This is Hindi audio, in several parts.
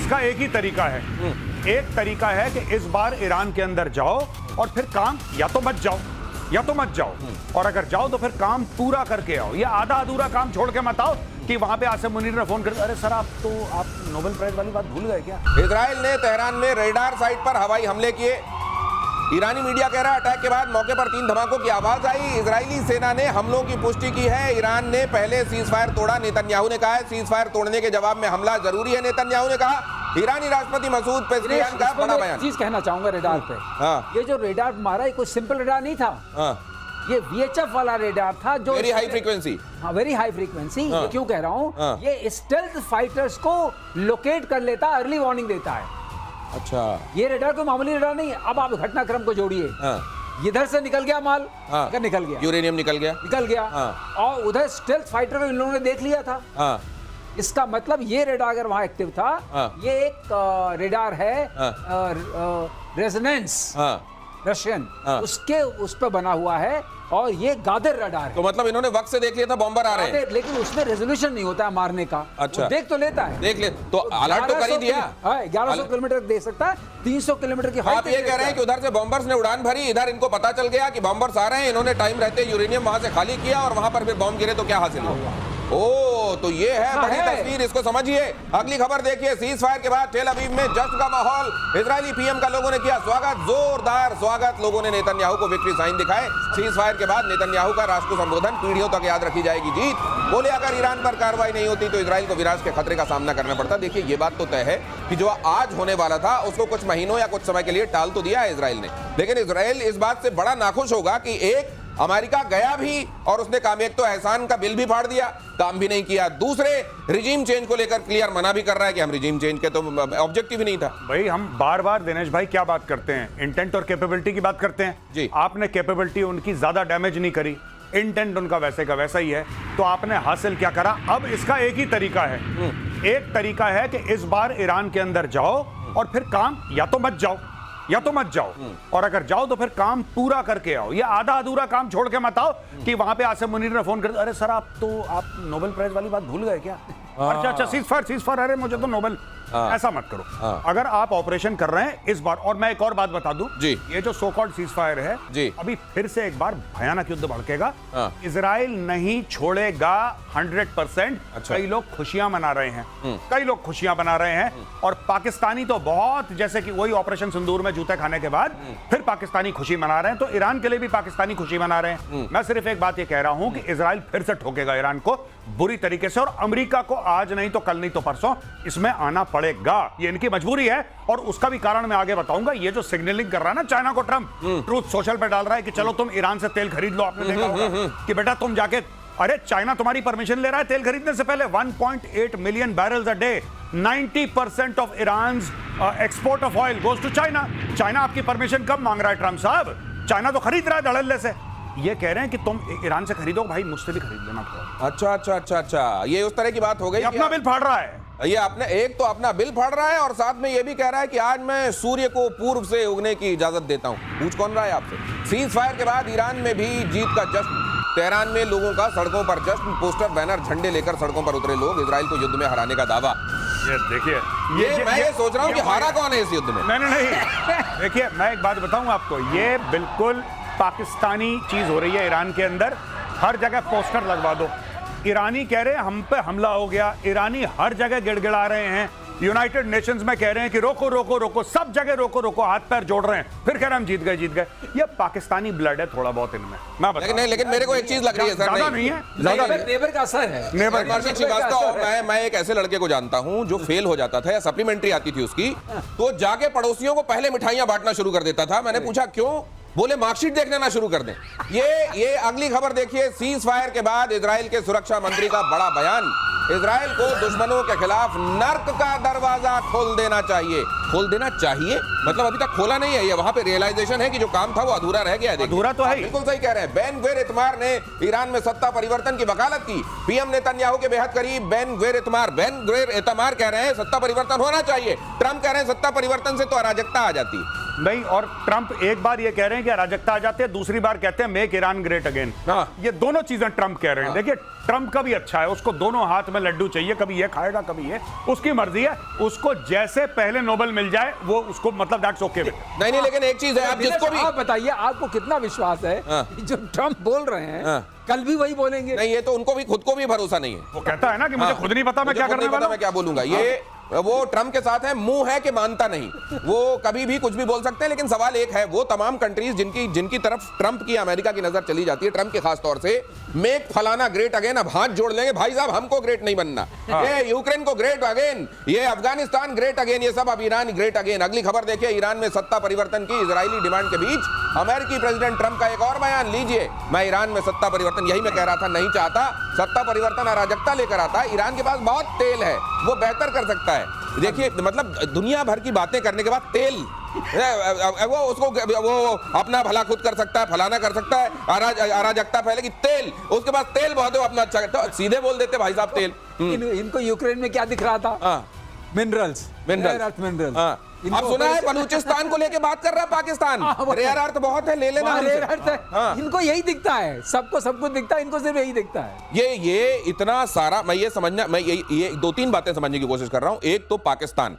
इसका एक ही तरीका है। एक तरीका है कि इस बार ईरान के अंदर जाओ और फिर काम या तो मत जाओ या तो मत जाओ, और अगर जाओ तो फिर काम पूरा करके आओ। या आधा अधूरा काम छोड़ के मत आओ कि वहां पे आसिम मुनीर ने फोन कर, अरे सर आप नोबेल प्राइज वाली बात भूल गए क्या? इजराइल ने तेहरान में रेडार साइट पर हवाई हमले किए। ईरानी मीडिया कह रहा है अटैक के बाद मौके पर 3 धमाकों की आवाज आई। इजरायली सेना ने हमलों की पुष्टि की है। ईरान ने पहले सीज फायर तोड़ा, नेतन्याहू ने कहा है सीज फायर तोड़ने के जवाब में हमला जरूरी है, नेतन्याहू ने कहा। ईरानी राष्ट्रपति मसूद पेज़ेश्कियान का बड़ा बयान। चीज कहना चाहूंगा रेडार पे। ये जो रेडार मारा, कोई सिंपल रेडार नहीं था। ये VHF वाला रेडार था जो वेरी हाई फ्रीक्वेंसी। हाँ, वेरी हाई फ्रीक्वेंसी। ये क्यों कह रहा हूँ, ये स्टेल्थ फाइटर्स को लोकेट कर लेता, अर्ली वार्निंग देता है। अच्छा, ये रेडार कोई मामूली रेडार नहीं है। अब आप घटनाक्रम को जोड़िए, इधर से निकल गया माल, अगर निकल गया यूरेनियम निकल गया, और उधर स्टेल्थ फाइटर को इन लोगों ने देख लिया था। इसका मतलब ये रेडार अगर वहां एक्टिव था, ये एक रेडार है रेजोनेंस रशियन, उसके उस पर बना हुआ है, और ये गादर रडार है। तो मतलब इन्होंने वक्त से देख लिया था बॉम्बर आ रहे हैं, लेकिन उसमें रेजोल्यूशन नहीं होता है मारने का। अच्छा, देख तो लेता है, देख ले तो अलर्ट तो कर ही दिया। 1100 किलोमीटर दे सकता है, 300 किलोमीटर की हाइट। आप ये कह रहे हैं कि उधर से बॉम्बर्स ने उड़ान भरी, इधर इनको पता चल गया कि बॉम्बर्स आ रहे हैं, इन्होंने टाइम रहते यूरेनियम वहां से खाली किया और वहां पर फिर बॉम्ब गिरे तो क्या हासिल हुआ? ओ, तो ये है बड़ी तस्वीर, इसको समझिए। अगली खबर देखिए, सीज फायर के बाद टेल अवीव में जश्न का माहौल। इजरायली पीएम का लोगों ने किया स्वागत, जोरदार स्वागत। लोगों ने नेतन्याहू को विक्ट्री साइन दिखाए। सीज फायर के बाद नेतन्याहू का राष्ट्र को संबोधन, पीढ़ियों तक याद रखी जाएगी जीत। बोले अगर ईरान पर कार्रवाई नहीं होती तो इजराइल को विनाश के खतरे का सामना करना पड़ता। देखिए, ये बात तो तय है कि जो आज होने वाला था उसको कुछ महीनों या कुछ समय के लिए टाल तो दिया है इजराइल ने, लेकिन इजराइल इस बात से बड़ा नाखुश होगा कि एक अमेरिका गया भी और उसने काम, एक तो एहसान का बिल भी फाड़ दिया, काम भी नहीं किया, दूसरे रिजीम चेंज को लेकर क्लियर मना भी कर रहा है कि हम रिजीम चेंज के तो ऑब्जेक्टिव ही नहीं था। भाई हम बार बार दिनेश भाई क्या बात करते हैं, इंटेंट और कैपेबिलिटी की बात करते हैं जी। आपने कैपेबिलिटी उनकी ज्यादा डैमेज नहीं करी, इंटेंट उनका वैसे का वैसा ही है, तो आपने हासिल क्या करा? अब इसका एक ही तरीका है। एक तरीका है कि इस बार ईरान के अंदर जाओ और फिर काम या तो मत जाओ या तो मत जाओ, और अगर जाओ तो फिर काम पूरा करके आओ। या आधा अधूरा काम छोड़ के मत आओ कि वहां पे आसिम मुनीर ने फोन कर, अरे सर आप नोबेल प्राइज वाली बात भूल गए क्या? अच्छा, सीज फायर, अरे मुझे तो नोबेल, ऐसा मत करो। अगर आप ऑपरेशन कर रहे हैं इस बार, और मैं एक और बात बता दूं जी, ये जो सो कॉल्ड सीज फायर है जी, अभी फिर से एक बार भयानक युद्ध भड़केगा। इजराइल नहीं छोड़ेगा 100%। कई लोग खुशियां मना रहे हैं, कई लोग खुशियां मना रहे हैं, और पाकिस्तानी तो बहुत, जैसे कि वही ऑपरेशन सिंदूर में जूते खाने के बाद फिर पाकिस्तानी खुशी मना रहे हैं, तो ईरान के लिए भी पाकिस्तानी खुशी मना रहे हैं। मैं सिर्फ एक बात ये कह रहा हूं कि इजराइल फिर से ठोकेगा ईरान को बुरी तरीके से, और अमेरिका को आज नहीं तो कल नहीं तो परसों इसमें आना पड़ेगा। ये इनकी मजबूरी है, और उसका भी कारण मैं आगे बताऊंगा। ये जो सिग्नलिंग कर रहा है ना चाइना को ट्रंप, ट्रूथ सोशल पे डाल रहा है कि चलो तुम ईरान से तेल खरीद लो। आपने देखा होगा कि बेटा तुम जाके, अरे चाइना तुम्हारी परमिशन ले रहा है तेल खरीदने से पहले। 1.8 million barrels a day, 90% of Iran's export of oil goes to China. China आपकी परमिशन कब मांग रहा है ट्रंप साहब? चाइना तो खरीद रहा है धड़ल्ले से। ये कह रहे हैं कि तुम ईरान से खरीदो, भाई मुझसे भी खरीद लेना थोड़ा। अच्छा, ये उस तरह की बात हो गई। अपना बिल फाड़ रहा है ये, अपने एक तो अपना बिल फाड़ रहा है और साथ में ये भी कह रहा है कि आज मैं सूर्य को पूर्व से उगने की इजाजत देता हूं। पूछ कौन रहा है आपसे? सीज फायर के बाद ईरान में भी जीत का जश्न। तेहरान में लोगों का सड़कों पर जश्न, पोस्टर बैनर झंडे लेकर सड़कों पर उतरे लोग, इजराइल को युद्ध में हराने का दावा। ये देखिए, मैं ये सोच रहा हूं कि हारा कौन है इस युद्ध में? नहीं देखिए, मैं एक बात बताऊं आपको, ये बिल्कुल पाकिस्तानी चीज हो रही है ईरान के अंदर। हर जगह पोस्टर लगवा दो, ईरानी कह रहे हैं हम पे हमला हो गया, ईरानी हर जगह गिड़गिड़ा रहे हैं, यूनाइटेड नेशंस में कह रहे हैं कि रोको रोको रोको, सब जगह रोको रोको, हाथ पैर जोड़ रहे हैं, फिर कह रहे हैं हम जीत गए। ये पाकिस्तानी ब्लड है थोड़ा बहुत इनमें, मैं बता। लेकिन मेरे को एक चीज लग रही है सर, नहीं है, नेबर का असर है। मैं एक ऐसे लड़के को जानता हूं जो फेल हो जाता था या सप्लीमेंट्री आती थी उसकी, तो जाके पड़ोसियों को पहले मिठाइयां बांटना शुरू कर देता था। मैंने पूछा क्यों? बोले मार्कशीट देखने ना शुरू कर दें। ये अगली खबर देखिए, सीज फायर के बाद इजराइल के सुरक्षा मंत्री का बड़ा बयान। इजराइल को दुश्मनों के खिलाफ नर्क का दरवाजा खोल देना चाहिए। खोल देना चाहिए मतलब अभी तक खोला नहीं है, ये वहां पे रियलाइजेशन है कि जो काम था वो अधूरा रह गया है। अधूरा तो है, बिल्कुल सही कह रहे हैं। बेन ग्विर इतमार ने ईरान में सत्ता परिवर्तन की वकालत की। पीएम नेतन्याहू के बेहद करीब बेन ग्विर इतमार कह रहे हैं सत्ता परिवर्तन होना चाहिए। ट्रंप कह रहे हैं सत्ता परिवर्तन से तो अराजकता आ जाती है। नहीं, और ट्रंप एक बार ये कह रहे हैं कि अराजकता आ जाती है, दूसरी बार कहते हैं मेक ईरान ग्रेट अगेन। ये दोनों चीजें ट्रंप कह रहे हैं। देखिए ट्रंप का भी अच्छा है, उसको दोनों हाथ में लड्डू चाहिए, कभी ये खाएगा कभी ये, उसकी मर्जी है, उसको जैसे पहले नोबेल मिल जाए वो उसको मतलब दैट्स ओके। नहीं, लेकिन एक चीज है, आप जिसको भी आप बताइए, आपको कितना विश्वास है कि जो ट्रंप बोल रहे हैं कल भी वही बोलेंगे? नहीं, ये तो उनको भी खुद को भी भरोसा नहीं है। वो कहता है ना कि मुझे खुद नहीं पता मैं क्या करने वाला हूं, मैं क्या बोलूंगा। ये वो ट्रंप के साथ है, मुंह है कि मानता नहीं, वो कभी भी कुछ भी बोल सकते हैं। लेकिन सवाल एक है, वो तमाम कंट्रीज जिनकी तरफ ट्रंप की, अमेरिका की नजर चली जाती है, ट्रंप के खास तौर से, मेक फलाना ग्रेट अगेन, अब हाथ जोड़ लेंगे भाई साहब, हमको ग्रेट नहीं बनना, ये यूक्रेन को ग्रेट अगेन, ये अफगानिस्तान ग्रेट अगेन, ये सब अब ईरान ग्रेट अगेन। अगली खबर देखिए, ईरान में सत्ता परिवर्तन की इजरायली डिमांड के बीच अमेरिकी प्रेसिडेंट ट्रंप का एक और बयान लीजिए। मैं ईरान में सत्ता परिवर्तन, यही मैं कह रहा था, नहीं चाहता सत्ता परिवर्तन, अराजकता लेकर आता है। ईरान के पास बहुत तेल है, वो बेहतर कर सकता है। देखिए मतलब दुनिया भर की बातें करने के बाद तेल, वो उसको वो अपना भला खुद कर सकता है, फलाना कर सकता है, अराजकता फैलेगी, तेल, उसके पास तेल बहुत है, अपना अच्छा करता है, सीधे बोल देते भाई साहब तेल। इनको यूक्रेन में क्या दिख रहा था? मिनरल्स। आप सुना है बलूचिस्तान को लेके बात कर रहा है पाकिस्तान, रेयर अर्थ बहुत है, ले लेना। रेयर अर्थ है, इनको यही दिखता है, सबको सब कुछ दिखता है, इनको सिर्फ यही दिखता है। ये इतना सारा, मैं ये समझना, मैं ये दो तीन बातें समझने की कोशिश कर रहा हूं। एक तो Pakistan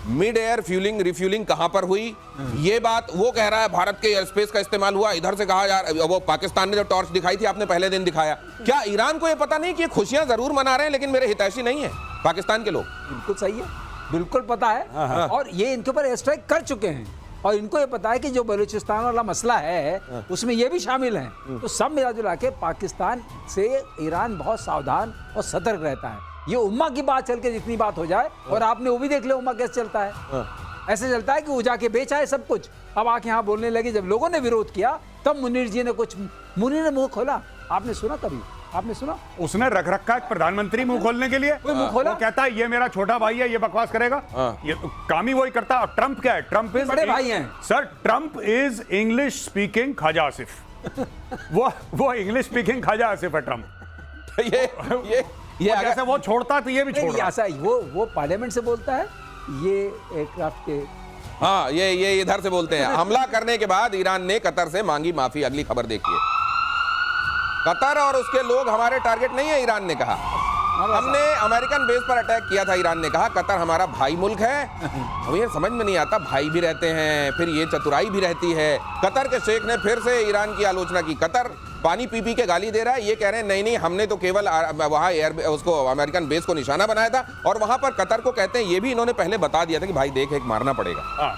mid air fuelling refuelling कहां पर हुई, ये बात वो कह रहा है भारत के एयर स्पेस का इस्तेमाल हुआ, इधर से कहा जा, वो पाकिस्तान ने जो टॉर्च दिखाई थी आपने पहले दिन दिखाया। क्या ईरान को ये पता नहीं कि ये खुशियां जरूर मना रहे हैं लेकिन मेरे हितैषी नहीं है पाकिस्तान के लोग? बिल्कुल सही है, बिल्कुल पता है, और ये इनके ऊपर एयर स्ट्राइक कर चुके हैं, और इनको ये पता है कि जो बलूचिस्तान वाला मसला है उसमें ये भी शामिल है। तो सब मिला जुला के पाकिस्तान से ईरान बहुत सावधान और सतर्क रहता है। ये उम्मा की बात चल के जितनी बात हो जाए, और आपने वो भी देख लिया उम्मा कैसे चलता है, ऐसे चलता है कि वो जाके बेचा है सब कुछ, अब आके यहाँ बोलने लगे। जब लोगों ने विरोध किया तब मुनीर जी ने मुनीर ने मुंह खोला। आपने सुना कभी? आपने सुना? उसने रख रखा है प्रधानमंत्री मुंह खोलने के लिए, मुंह खोला, वो कहता है ये मेरा छोटा भाई है, ये बकवास करेगा, ये काम ही वही करता है। और ट्रंप क्या है? ट्रंप इज बड़े भाई हैं sir, Trump is English speaking Khawaja Asif. वो इंग्लिश स्पीकिंग ख्वाजा आसिफ है ट्रंप। ये जैसे वो छोड़ता तो ये भी छोड़ रहा है। ऐसा वो पार्लियामेंट से बोलता है, ये एयरक्राफ्ट के, हाँ, ये इधर से बोलते हैं। हमला करने के बाद ईरान ने कतर से मांगी माफी। अगली खबर देखिए, कतर और उसके लोग हमारे टारगेट नहीं है, ईरान ने कहा। हमने अमेरिकन बेस पर अटैक किया था, ईरान ने कहा। कतर हमारा भाई मुल्क है। अब ये समझ में नहीं आता, भाई भी रहते हैं, फिर ये चतुराई भी रहती है। कतर के शेख ने फिर से ईरान की आलोचना की। कतर पानी पी पी के गाली दे रहा है, ये कह रहे हैं नहीं हमने तो केवल वहाँ उसको अमेरिकन बेस को निशाना बनाया था, और वहां पर कतर को कहते हैं, ये भी इन्होंने पहले बता दिया था कि भाई देख, एक मारना पड़ेगा।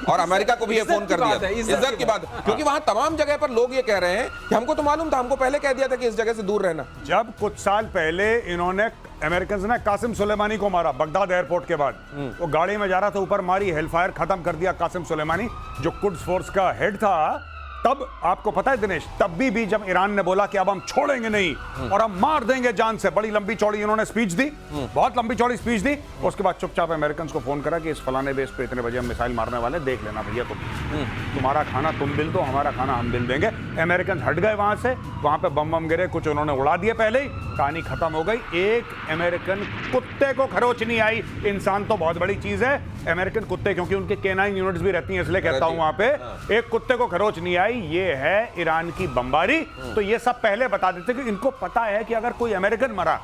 और अमेरिका को भी ये फोन कर दिया था, इज्जत की बात, क्योंकि वहां तमाम जगह पर लोग ये कह रहे हैं कि हमको तो मालूम था, हमको पहले कह दिया था कि इस जगह से दूर रहना। जब कुछ साल पहले इन्होंने अमेरिकन ने कासिम सुलेमानी को मारा बगदाद एयरपोर्ट के बाद, वो गाड़ी में जा रहा था, ऊपर मारी, हेलफायर खत्म कर दिया कासिम सुलेमानी जो कुड्स फोर्स का हेड था। तब आपको पता है दिनेश, तब भी जब ईरान ने बोला कि अब हम छोड़ेंगे नहीं और हम मार देंगे जान से, बड़ी लंबी चौड़ी इन्होंने स्पीच दी, बहुत लंबी चौड़ी स्पीच दी। उसके बाद चुपचाप अमेरिकन को फोन करा कि इस फलाने बेस पे इतने बजे हम मिसाइल मारने वाले, देख लेना भैया, तुम्हारा खाना तुम बिल दो, हमारा खाना हम बिल देंगे। अमेरिकन हट गए वहां से, वहां पे बम गिरे, कुछ उन्होंने उड़ा दिए पहले ही, कहानी खत्म हो गई। एक अमेरिकन कुत्ते को खरोच नहीं आई। इंसान तो बहुत बड़ी चीज है, अमेरिकन कुत्ते, क्योंकि उनके केनाइन यूनिट्स भी रहती हैं, इसलिए कहता हूं वहां पे एक कुत्ते को खरोच नहीं आई। ये है ईरान की बमबारी। तो ये सब पहले बता देते कि इनको पता है कि अगर कोई अमेरिकन मरा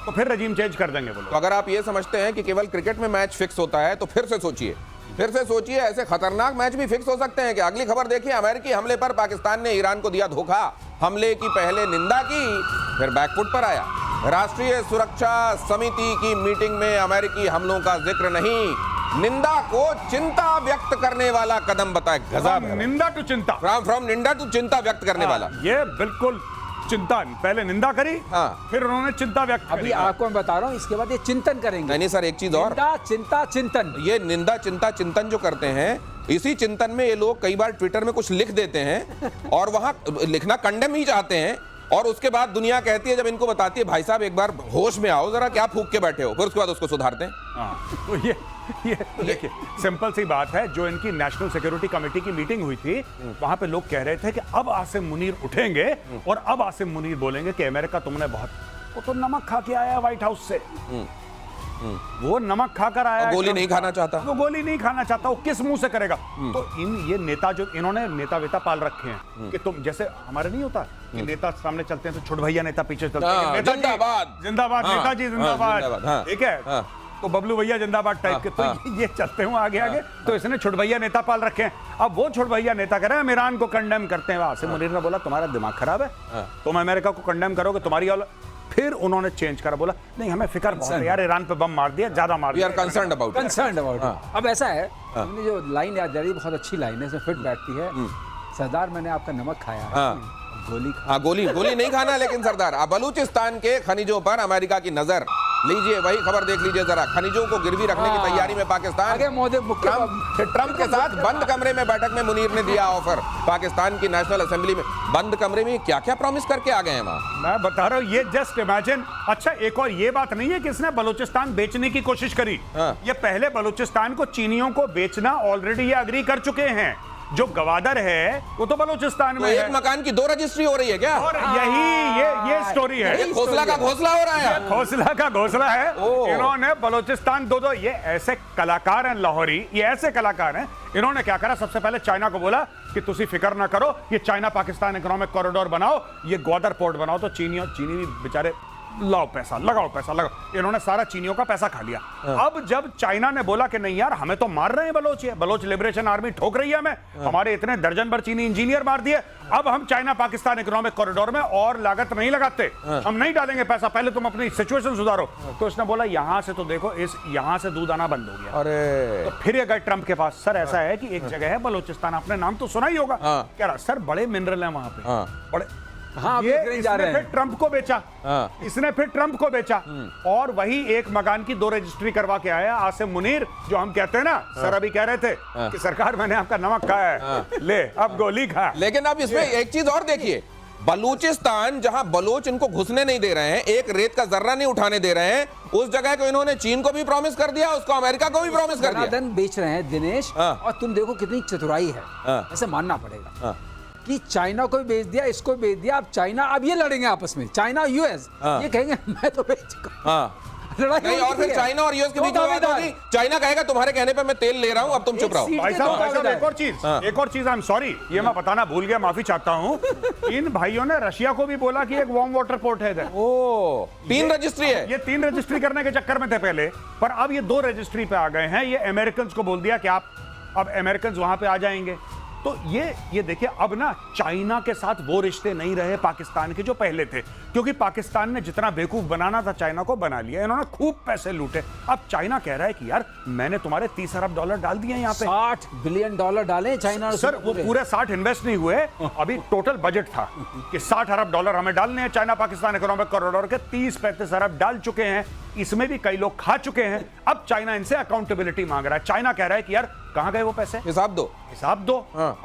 तो फिर रजीम चेंज कर देंगे वो लोग। तो अगर आप ये समझते हैं कि केवल क्रिकेट में मैच फिक्स होता है, तो फिर से सोचिए, ऐसे खतरनाक मैच भी फिक्स हो सकते हैं। कि अगली खबर देखिए, अमेरिकी हमले पर पाकिस्तान ने ईरान को दिया धोखा। हमले की पहले निंदा की, फिर बैकफुट पर आया। राष्ट्रीय सुरक्षा समिति की मीटिंग में अमेरिकी हमलों का जिक्र नहीं, निंदा को चिंता व्यक्त करने वाला कदम बताए। गजब है। निंदा टू चिंता, फ्रॉम निंदा टू चिंता व्यक्त करने वाला। ये बिल्कुल चिंता, पहले निंदा करी, फिर उन्होंने चिंता व्यक्त करी। अभी आपको मैं बता रहा हूं, इसके बाद ये चिंतन करेंगे। नहीं सर, एक चीज और, निंदा चिंता चिंतन, ये निंदा चिंता चिंतन जो करते हैं, इसी चिंतन में ये लोग कई बार ट्विटर में कुछ लिख देते हैं और वहां लिखना कंडेम ही चाहते हैं, और उसके बाद दुनिया कहती है, जब इनको बताती है भाई साहब एक बार होश में आओ, जरा क्या फूंक के बैठे हो, फिर उसके बाद उसको सुधारते हैं। तो ये देखिए सिंपल सी बात है। जो इनकी नेशनल सिक्योरिटी कमेटी की मीटिंग हुई थी, वहां पे लोग कह रहे थे कि अब आसिम मुनीर उठेंगे और अब आसिम मुनीर बोलेंगे कि अमेरिका तुमने बहुत, वो तो नमक खा के आया व्हाइट हाउस से, वो नमक खाकर आया और है गोली ट्रम्प नहीं का। खाना चाहता। वो गोली नहीं खाना चाहता, वो किस मुंह से करेगा? तो ये नेता जो इन्होंने नेता वेता पाल रखे हैं कि तुम जैसे हमारे नहीं होता कि नेता सामने चलते हैं तो छोट भैया नेता पीछे चलते हैं, हाँ, नेताजी जिंदाबाद। जिंदाबाद, हाँ, नेताजी हाँ, जिंदाबाद, हाँ। ठीक है, हाँ। तो बबलू भैया जिंदाबाद टाइप के, तो ये चलते हुए आगे आगे, तो इसने छोट भैया नेता पाल रखे हैं। अब वो छोट भैया नेता कह रहे हैं हम ईरान को कंडेम करते हैं। आसिम मुनीर ने बोला तुम्हारा दिमाग खराब है, तुम अमेरिका को कंडेम करोगे, तुम्हारी फिर उन्होंने चेंज करा, बोला नहीं हमें फिक्र बहुत है यार, ईरान पे बम मार दिया, ज्यादा मार वी आर दिया। Concerned about concern about. अब ऐसा है, हमने जो लाइन याद जा रही है बहुत अच्छी लाइन है, इसमें फिट बैठती है। सरदार मैंने आपका नमक खाया है, गोली खा। हाँ, गोली नहीं खाना, लेकिन सरदार अब बलूचिस्तान के खनिजों पर अमेरिका की नजर, लीजिए वही खबर देख लीजिए जरा। खनिजों को गिरवी रखने की तैयारी में पाकिस्तान। आगे मोदी मुख्य ट्रंप के साथ बंद कमरे में बैठक में मुनीर ने दिया ऑफर। पाकिस्तान की नेशनल असेंबली में बंद कमरे में क्या क्या प्रॉमिस करके आ गए हैं वहां। मैं बता रहा हूँ, ये जस्ट इमेजिन। अच्छा, एक और ये बात नहीं है कि इसने बलूचिस्तान बेचने की कोशिश करी, ये पहले बलूचिस्तान को चीनियों को बेचना ऑलरेडी ये अग्री कर चुके हैं। जो गवादर है वो तो बलूचिस्तान तो में एक है, मकान की 2 रजिस्ट्री हो रही है क्या? और यही ये स्टोरी है। ये घोसला का घोसला हो रहा है। घोसला का घोसला है। ओह। इन्होंने बलूचिस्तान दो ये ऐसे कलाकार हैं लाहौरी, ये ऐसे कलाकार हैं, इन्होंने क्या करा, सबसे पहले चाइना को बोला कि तुसी फिक्र ना करो, ये चाइना पाकिस्तान इकोनॉमिक कॉरिडोर बनाओ, ये ग्वादर पोर्ट बनाओ। तो चीनी भी बेचारे लाओ पैसा लगाओ, पैसा लगाओ, इन्होंने सारा चीनियों का पैसा खा लिया। अब जब चाइना ने बोला कि नहीं यार हमें तो मार रहे हैं बलोच लिबरेशन आर्मी ठोक रही है हमें, हमारे इतने दर्जन भर चीनी इंजीनियर मार दिए, अब हम चाइना पाकिस्तान इकोनॉमिक कॉरिडोर में और लागत नहीं लगाते, हम नहीं डालेंगे पैसा, पहले तुम अपनी सिचुएशन सुधारो। तो इसने बोला यहां से तो देखो, यहां से दूध आना बंद हो गया। अरे तो फिर ये गए ट्रंप के पास, सर ऐसा है कि एक जगह है बलोचिस्तान, आपने नाम तो सुना ही होगा। कह रहा सर बड़े मिनरल है वहां पे, बड़े। हाँ, ये बिक नहीं जा रहे इसने हैं। फिर ट्रंप को बेचा, इसने फिर ट्रंप को बेचा, और वही एक मकान की 2 रजिस्ट्री करवा के आया आसिम मुनीर, जो हम कहते हैं ना, सर अभी कह रहे थे कि सरकार मैंने आपका नमक खाया है, ले अब गोली खा। लेकिन अब इसमें एक चीज और देखिए, बलूचिस्तान जहां बलोच इनको घुसने नहीं दे रहे हैं, एक रेत का जर्रा नहीं उठाने दे रहे हैं, उस जगह को इन्होंने चीन को भी प्रॉमिस कर दिया, उसको अमेरिका को भी प्रॉमिस कर दिया। धन बेच रहे हैं दिनेश, और तुम देखो कितनी चतुराई है, ऐसे मानना पड़ेगा कि चाइना को भी बेच दिया, इसको भी बेच दिया। अब चाइना, अब ये लड़ेंगे आपस में, चाइना यूएस, ये कहेंगे मैं तो बेच चुका। लड़ाई नहीं, और फिर चाइना और यूएस के बीच में बात होगी, चाइना कहेगा तुम्हारे कहने पे मैं तेल ले रहा हूं, अब तुम चुप रहो। भाई साहब एक और चीज, आई एम सॉरी, ये मैं बताना भूल गया, माफी चाहता हूँ। इन भाइयों ने रशिया को भी बोला कि एक वार्म वाटर पोर्ट है इधर। ओ, 3 रजिस्ट्री है। ये 3 रजिस्ट्री करने के चक्कर में थे पहले, पर अब ये 2 रजिस्ट्री पे आ गए हैं। ये अमेरिकन को बोल दिया कि आप अब अमेरिकन वहां पे आ जाएंगे। तो ये देखिए, अब ना चाइना के साथ वो रिश्ते नहीं रहे पाकिस्तान के जो पहले थे, क्योंकि पाकिस्तान ने जितना बेवकूफ बनाना था चाइना को बना लिया, इन्होंने खूब पैसे लूटे। अब चाइना कह रहा है कि यार मैंने तुम्हारे $30 अरब डाल दिए यहाँ पे, $60 बिलियन डाले चाइना। सर वो पूरे 60 इन्वेस्ट नहीं हुए, अभी टोटल बजट था कि $60 अरब हमें डालने हैं। चाइना पाकिस्तान इकोनॉमिक कॉरिडोर के 30-35 अरब डाल चुके हैं, इसमें भी कई लोग खा चुके हैं। अब चाइना इनसे अकाउंटेबिलिटी मांग रहा है। चाइना कह रहा है कि यार कहां गए वो पैसे, हिसाब दो।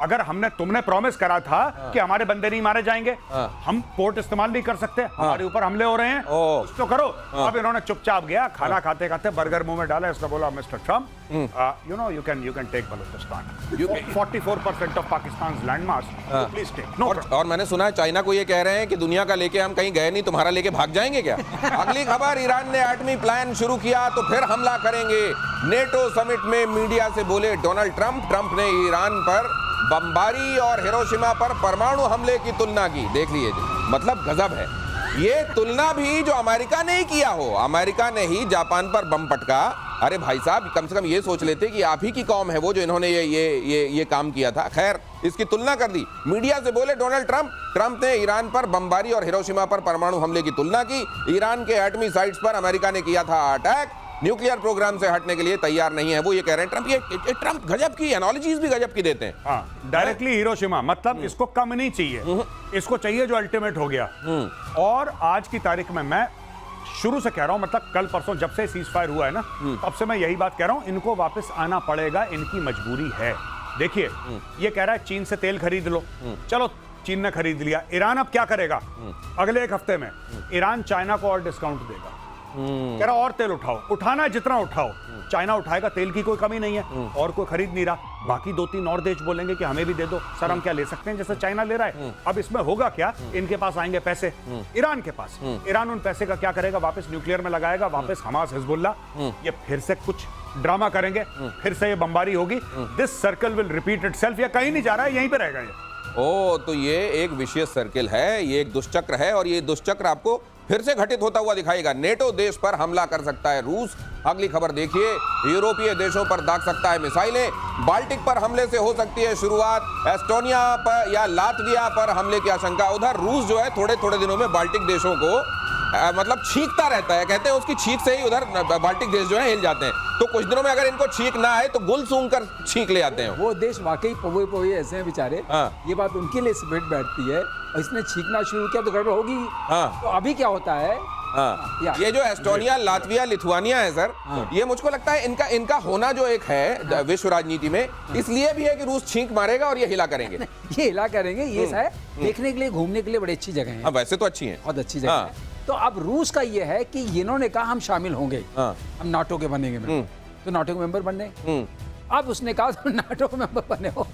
अगर तुमने प्रॉमिस करा था कि हमारे बंदे नहीं मारे जाएंगे, हम पोर्ट इस्तेमाल नहीं कर सकते, हमारे ऊपर हमले हो रहे हैं, कुछ तो करो। अब इन्होंने चुपचाप गया, खाना खाते खाते बर्गर मुंह में डाला, इसने बोला mister Trump, you know you can take Balochistan, 44% of Pakistan land mass, please take. और मैंने सुना है चाइना को ये कह रहे हैं कि दुनिया का लेके हम कहीं गए नहीं, तुम्हारा लेके भाग जाएंगे क्या? अगली खबर, ईरान ने एटमी प्लान शुरू किया तो फिर हमला करेंगे। नेटो समिट में मीडिया से बोले डोनाल्ड ट्रंप ने ईरान पर बमबारी और हिरोशिमा पर परमाणु हमले की तुलना की। देख लीजिए, मतलब गजब है। ये तुलना भी जो अमेरिका ने ही किया हो, अमेरिका ने ही जापान पर बम पटका। अरे भाई साहब, कम से कम ये सोच लेते कि आप ही की कौम है वो जो इन्होंने ये काम किया था। खैर, इसकी तुलना कर दी। मीडिया से बोले डोनाल्ड ट्रंप ने ईरान पर बमबारी और हिरोशिमा पर परमाणु हमले की तुलना की। ईरान के एटमी साइट्स पर अमेरिका ने किया था अटैक, न्यूक्लियर प्रोग्राम से हटने के लिए तैयार नहीं है। वो ये कह रहे हैं ट्रंप गजब की एनालॉजीज भी गजब की देते हैं। डायरेक्टली हिरोशिमा, मतलब इसको कम नहीं चाहिए, इसको चाहिए जो अल्टीमेट हो गया। और आज की तारीख में मैं शुरू से कह रहा हूं, मतलब कल परसों जब से सीज फायर हुआ है ना, तब से मैं यही बात कह रहा हूं, इनको वापस आना पड़ेगा, इनकी मजबूरी है। देखिए, ये कह रहा है चीन से तेल खरीद लो, चलो चीन ने खरीद लिया। ईरान अब क्या करेगा? अगले 1 हफ्ते में ईरान चाइना को और डिस्काउंट देगा। कह रहा और तेल उठाओ, उठाना है जितना उठाओ। चाइना उठाएगा, तेल की कोई कमी नहीं है और कोई खरीद नहीं रहा। बाकी 2-3 और देश बोलेंगे कि हमें भी दे दो। सर हम क्या ले सकते हैं जैसे चाइना ले रहा है? अब इसमें होगा क्या, इनके पास आएंगे पैसे, ईरान के पास। ईरान उन पैसे का क्या करेगा? वापस न्यूक्लियर में लगाएगा, वापस हमास हिजबुल्ला, ये फिर से कुछ ड्रामा करेंगे, फिर से ये बमबारी होगी। This circle will repeat itself. या कहीं नहीं जा रहा है, यहीं पे रहेगा ये। ओ, तो ये एक विशेष सर्किल है, ये एक दुष्चक्र है और ये दुष्चक्र आपको फिर से घटित होता हुआ दिखाएगा। नेटो देश पर हमला कर सकता है रूस। अगली खबर देखिए, यूरोपीय देशों पर दाग सकता है मिसाइलें। बाल्टिक पर हमले से हो सकती है शुरुआत। एस्टोनिया पर या लातविया पर हमले की आशंका। उधर रूस जो है थोड़े थोड़े दिनों में बाल्टिक देशों को मतलब छींकता रहता है। कहते हैं उसकी छींक से ही उधर बाल्टिक देश जो है हिल जाते हैं। तो कुछ दिनों में अगर इनको छींक ना आए तो गुल सूंघ कर छींक ले आते हैं। वो देश वाकई पवे पवे ऐसे हैं बेचारे। हाँ। ये बात उनके लिए स्प्रेड बैठती है और इसने छींकना शुरू किया तो गड़बड़ होगी। हाँ। तो अभी क्या होता है, हाँ। ये जो एस्टोनिया, लातविया, लिथुआनिया है सर, ये मुझको लगता है इनका होना जो एक है विश्व राजनीति में, इसलिए भी है कि रूस छींक मारेगा और ये हिला करेंगे। ये हिला करेंगे। ये है देखने के लिए, घूमने के लिए बड़ी अच्छी जगह है। वैसे तो अच्छी है, बहुत अच्छी जगह है। तो अब रूस का ये है कि इन्होंने कहा हम शामिल होंगे, हम नाटो के बनेंगे मेंबर। तो नाटो के मेंबर बनने, अब उसने कहा तुम नाटो के मेंबर बने हो,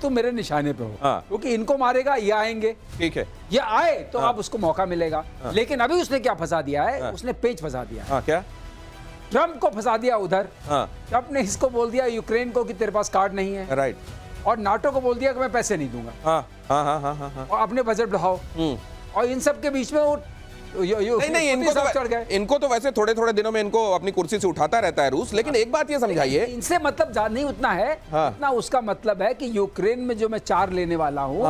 तुम मेरे निशाने पे हो, क्योंकि इनको मारेगा ये आएंगे। ठीक है, ये आए तो अब उसको मौका मिलेगा। लेकिन अभी उसने क्या फंसा दिया है, उसने पेच फंसा दिया। क्या? ट्रम्प को फंसा दिया उधर। ट्रम्प ने इसको बोल दिया यूक्रेन को कि तेरे पास कार्ड नहीं है, राइट, और नाटो को बोल दिया कि मैं पैसे नहीं दूंगा, और अपने बजट बढ़ाओ। और इन सब के बीच में वो नहीं, इनको तो वैसे थोड़े थोड़े दिनों में इनको अपनी कुर्सी से उठाता रहता है रूस। लेकिन एक बात ये समझाइए, इनसे मतलब नहीं उतना है, उतना उसका मतलब है कि यूक्रेन में जो मैं 4 लेने वाला हूँ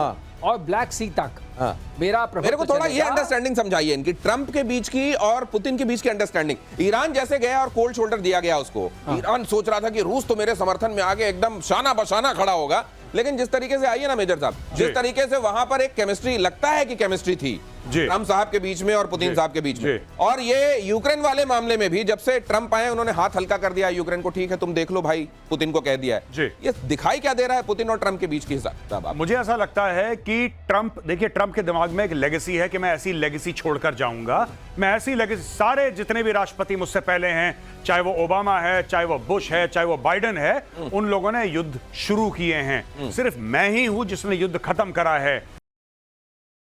और ब्लैक सी तक मेरे को थोड़ा ये अंडरस्टैंडिंग समझाइए इनकी, ट्रम्प के बीच की और पुतिन के बीच की अंडरस्टैंडिंग। ईरान जैसे गया और कोल्ड शोल्डर दिया गया उसको। ईरान सोच रहा था कि रूस तो मेरे समर्थन में आगे एकदम शाना बशाना खड़ा होगा। लेकिन जिस तरीके से आइए ना मेजर साहब, जिस तरीके से वहां पर एक केमिस्ट्री, लगता है कि केमिस्ट्री थी ट्रम्प साहब के बीच में और पुतिन साहब के बीच में। और ये यूक्रेन वाले मामले में भी जब से ट्रम्प आए उन्होंने हाथ हल्का कर दिया यूक्रेन को, ठीक है तुम देख लो भाई, पुतिन को कह दिया है। ये दिखाई क्या दे रहा है पुतिन और ट्रम्प के बीच की हिसाब? मुझे ऐसा लगता है कि ट्रम्प, देखिए ट्रम्प के दिमाग में एक लेगेसी है कि मैं ऐसी लेगेसी छोड़कर जाऊंगा, मैं ऐसी लेगेसी, सारे जितने भी राष्ट्रपति मुझसे पहले हैं, चाहे वो ओबामा है, चाहे वो बुश है, चाहे वो बाइडेन है, उन लोगों ने युद्ध शुरू किए हैं। सिर्फ मैं ही हूं जिसने युद्ध खत्म करा है।